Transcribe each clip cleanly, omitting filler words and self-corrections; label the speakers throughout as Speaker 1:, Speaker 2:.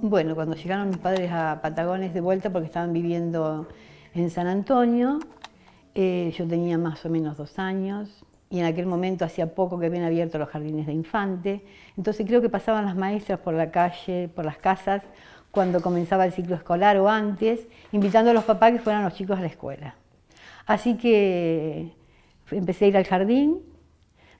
Speaker 1: Bueno, cuando llegaron mis padres a Patagones de vuelta, porque estaban viviendo en San Antonio, yo tenía más o menos 2 años, y en aquel momento hacía poco que habían abierto los jardines de infante, entonces creo que pasaban las maestras por la calle, por las casas, cuando comenzaba el ciclo escolar o antes, invitando a los papás que fueran los chicos a la escuela. Así que empecé a ir al jardín.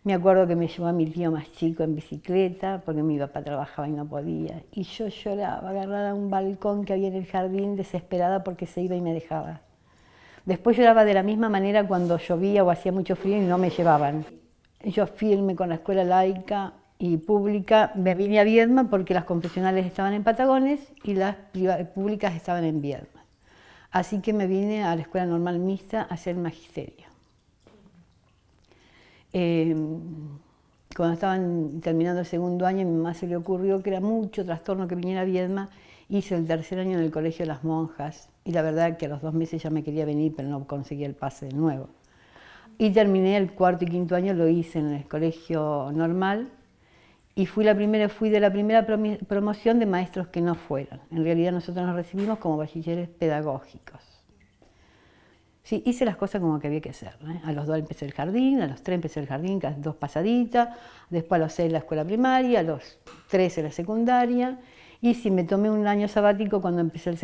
Speaker 1: Me acuerdo que me llevó a mi tío más chico en bicicleta, porque mi papá trabajaba y no podía. Y yo lloraba, agarrada a un balcón que había en el jardín, desesperada porque se iba y me dejaba. Después lloraba de la misma manera cuando llovía o hacía mucho frío y no me llevaban. Yo firme con la escuela laica y pública, me vine a Viedma porque las confesionales estaban en Patagones y las públicas estaban en Viedma. Así que me vine a la escuela normal mixta a hacer magisterio. Cuando estaban terminando el segundo año, a mi mamá se le ocurrió que era mucho trastorno que viniera a Viedma. Hice el tercer año en el colegio de las monjas y la verdad que a los 2 meses ya me quería venir, pero no conseguía el pase de nuevo. Y terminé el cuarto y quinto año, lo hice en el colegio normal y fui de la primera promoción de maestros que no fueron. En realidad nosotros nos recibimos como bachilleres pedagógicos. Sí, hice las cosas como que había que hacer, ¿eh? A los 2 empecé el jardín, a los 3 empecé el jardín, casi 2 pasaditas, después a los 6 la escuela primaria, a los 13 la secundaria, y sí, me tomé un año sabático cuando empecé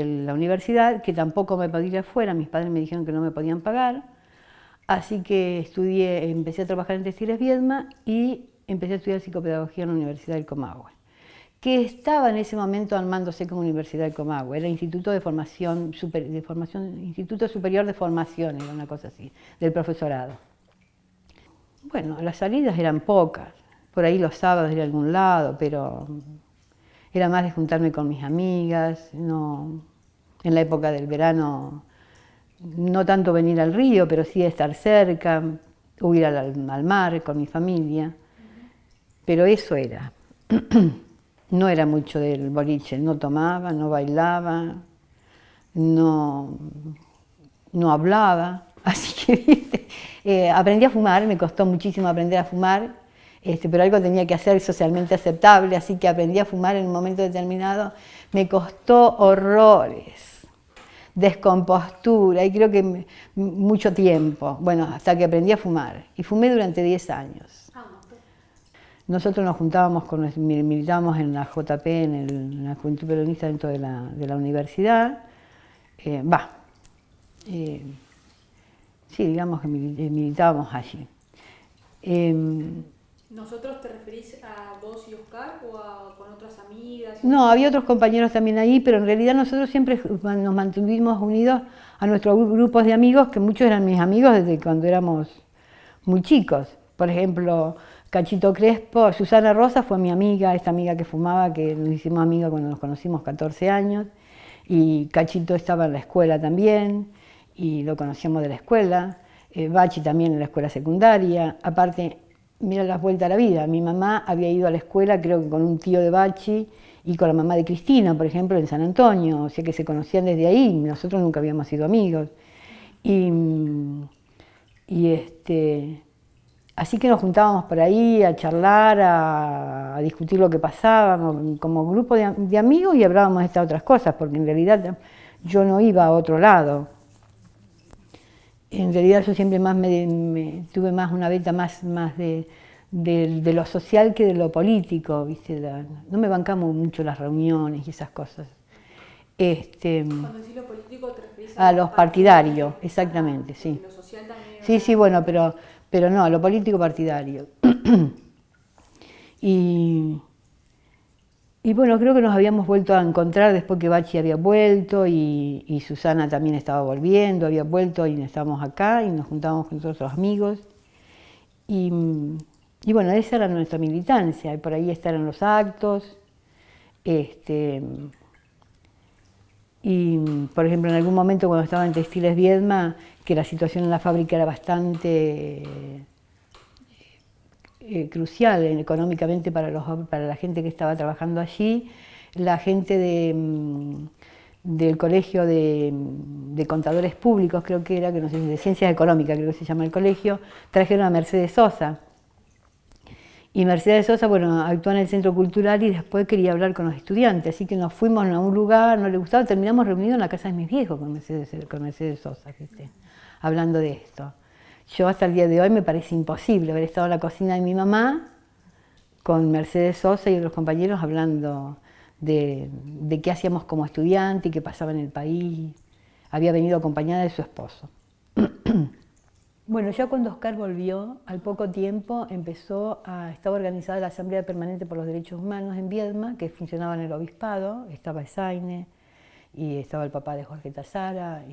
Speaker 1: la universidad, que tampoco me podía ir afuera, mis padres me dijeron que no me podían pagar, así que empecé a trabajar en Textiles Viedma y empecé a estudiar psicopedagogía en la Universidad del Comahue, que estaba en ese momento armándose como Universidad del Comahue, era Instituto Instituto Superior de Formación, era una cosa así, del profesorado. Bueno, las salidas eran pocas, por ahí los sábados ir a algún lado, pero era más de juntarme con mis amigas, no, en la época del verano, no tanto venir al río, pero sí estar cerca, o ir al mar con mi familia, pero eso era. No era mucho del boliche, no tomaba, no bailaba, no hablaba, así que aprendí a fumar, me costó muchísimo aprender a fumar, pero algo tenía que hacer socialmente aceptable, así que aprendí a fumar en un momento determinado, me costó horrores, descompostura y creo que mucho tiempo, bueno, hasta que aprendí a fumar, y fumé durante 10 años. Nosotros nos juntábamos, militábamos en la JP, en la Juventud Peronista dentro de la universidad. Sí, digamos que militábamos allí.
Speaker 2: ¿Nosotros te referís a vos y Oscar o con otras amigas?
Speaker 1: No, había otros compañeros también ahí, pero en realidad nosotros siempre nos mantuvimos unidos a nuestros grupos de amigos, que muchos eran mis amigos desde cuando éramos muy chicos. Por ejemplo, Cachito Crespo, Susana Rosa fue mi amiga, esta amiga que fumaba, que nos hicimos amigas cuando nos conocimos 14 años, y Cachito estaba en la escuela también, y lo conocíamos de la escuela, Bachi también en la escuela secundaria, aparte, mira las vueltas a la vida, mi mamá había ido a la escuela creo que con un tío de Bachi y con la mamá de Cristina, por ejemplo, en San Antonio, o sea que se conocían desde ahí, nosotros nunca habíamos sido amigos. Así que nos juntábamos por ahí a charlar, a discutir lo que pasaba, como grupo de amigos y hablábamos de estas otras cosas, porque en realidad yo no iba a otro lado. En realidad yo siempre más tuve más una beta más de lo social que de lo político, ¿viste? No me bancamos mucho las reuniones y esas cosas.
Speaker 2: Cuando decís lo político te referís
Speaker 1: a los partidarios, exactamente, sí.
Speaker 2: Lo social también.
Speaker 1: Sí, bueno, pero no, a lo político partidario. Y bueno, creo que nos habíamos vuelto a encontrar después que Bachi había vuelto y Susana también estaba volviendo, había vuelto y estábamos acá y nos juntábamos con otros amigos. Y bueno, esa era nuestra militancia, y por ahí estaban los actos. Y por ejemplo, en algún momento cuando estaba en Textiles Viedma, que la situación en la fábrica era bastante crucial económicamente para la gente que estaba trabajando allí, la gente del colegio de contadores públicos, creo que era, que no sé, de ciencias económicas, creo que se llama el colegio, trajeron a Mercedes Sosa. Y Mercedes Sosa, bueno, actuó en el Centro Cultural y después quería hablar con los estudiantes, así que nos fuimos a un lugar, no le gustaba, terminamos reunidos en la casa de mis viejos con Mercedes Sosa, ¿viste? Hablando de esto. Yo hasta el día de hoy me parece imposible haber estado en la cocina de mi mamá con Mercedes Sosa y otros compañeros hablando de qué hacíamos como estudiante y qué pasaba en el país. Había venido acompañada de su esposo. Bueno, ya cuando Oscar volvió, al poco tiempo estaba organizada la Asamblea Permanente por los Derechos Humanos en Viedma, que funcionaba en el obispado, estaba Esaine, y estaba el papá de Jorge Tazara,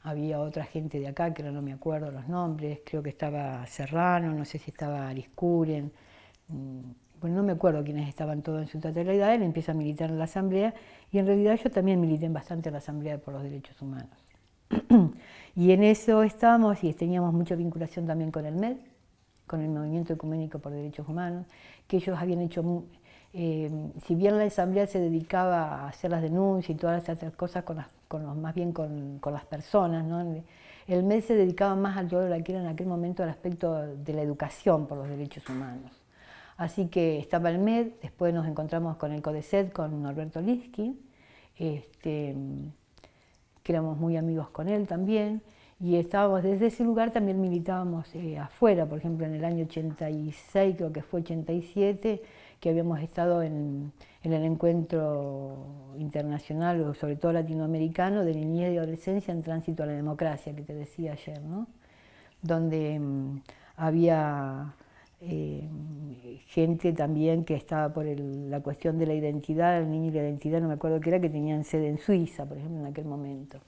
Speaker 1: había otra gente de acá, que no me acuerdo los nombres, creo que estaba Serrano, no sé si estaba Ariscuren, bueno, no me acuerdo quiénes estaban todos en su totalidad. Él empieza a militar en la Asamblea y en realidad yo también milité bastante en la Asamblea por los Derechos Humanos. Y en eso estábamos y teníamos mucha vinculación también con el MED, con el Movimiento Ecuménico por Derechos Humanos, que ellos habían hecho, si bien la Asamblea se dedicaba a hacer las denuncias y todas esas cosas más bien con las personas, ¿no? El MED se dedicaba más a todo lo que era en aquel momento el aspecto de la educación por los derechos humanos. Así que estaba el MED, después nos encontramos con el CODECET, con Norberto Liski, que éramos muy amigos con él también, y estábamos desde ese lugar también militábamos afuera, por ejemplo en el año 86, creo que fue 87, que habíamos estado en el encuentro internacional, o sobre todo latinoamericano, de niñez y adolescencia en tránsito a la democracia, que te decía ayer, ¿no? Donde había gente también que estaba por la cuestión de la identidad, el niño y la identidad, no me acuerdo qué era, que tenían sede en Suiza, por ejemplo, en aquel momento.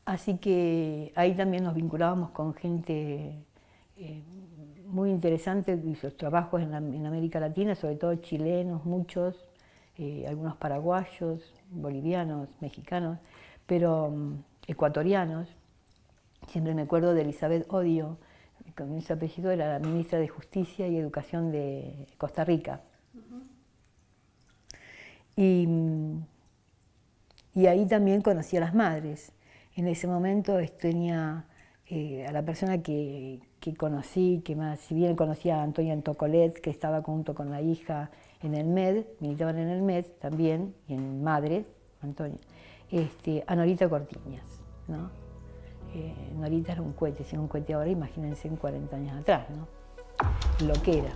Speaker 1: Así que ahí también nos vinculábamos con gente muy interesante y sus trabajos en América Latina, sobre todo chilenos, muchos, algunos paraguayos, bolivianos, mexicanos, pero ecuatorianos. Siempre me acuerdo de Elizabeth Odio, con ese apellido, era la ministra de Justicia y Educación de Costa Rica. Y ahí también conocí a las madres. En ese momento tenía a la persona que conocí, que más, si bien conocía a Antonia Antocolet, que estaba junto con la hija en el MED, militaban en el MED también, y en Madre, Antonia, a Norita Cortiñas, ¿no? Norita era un cohete, si es un cohete ahora, imagínense en 40 años atrás, ¿no? Lo que era.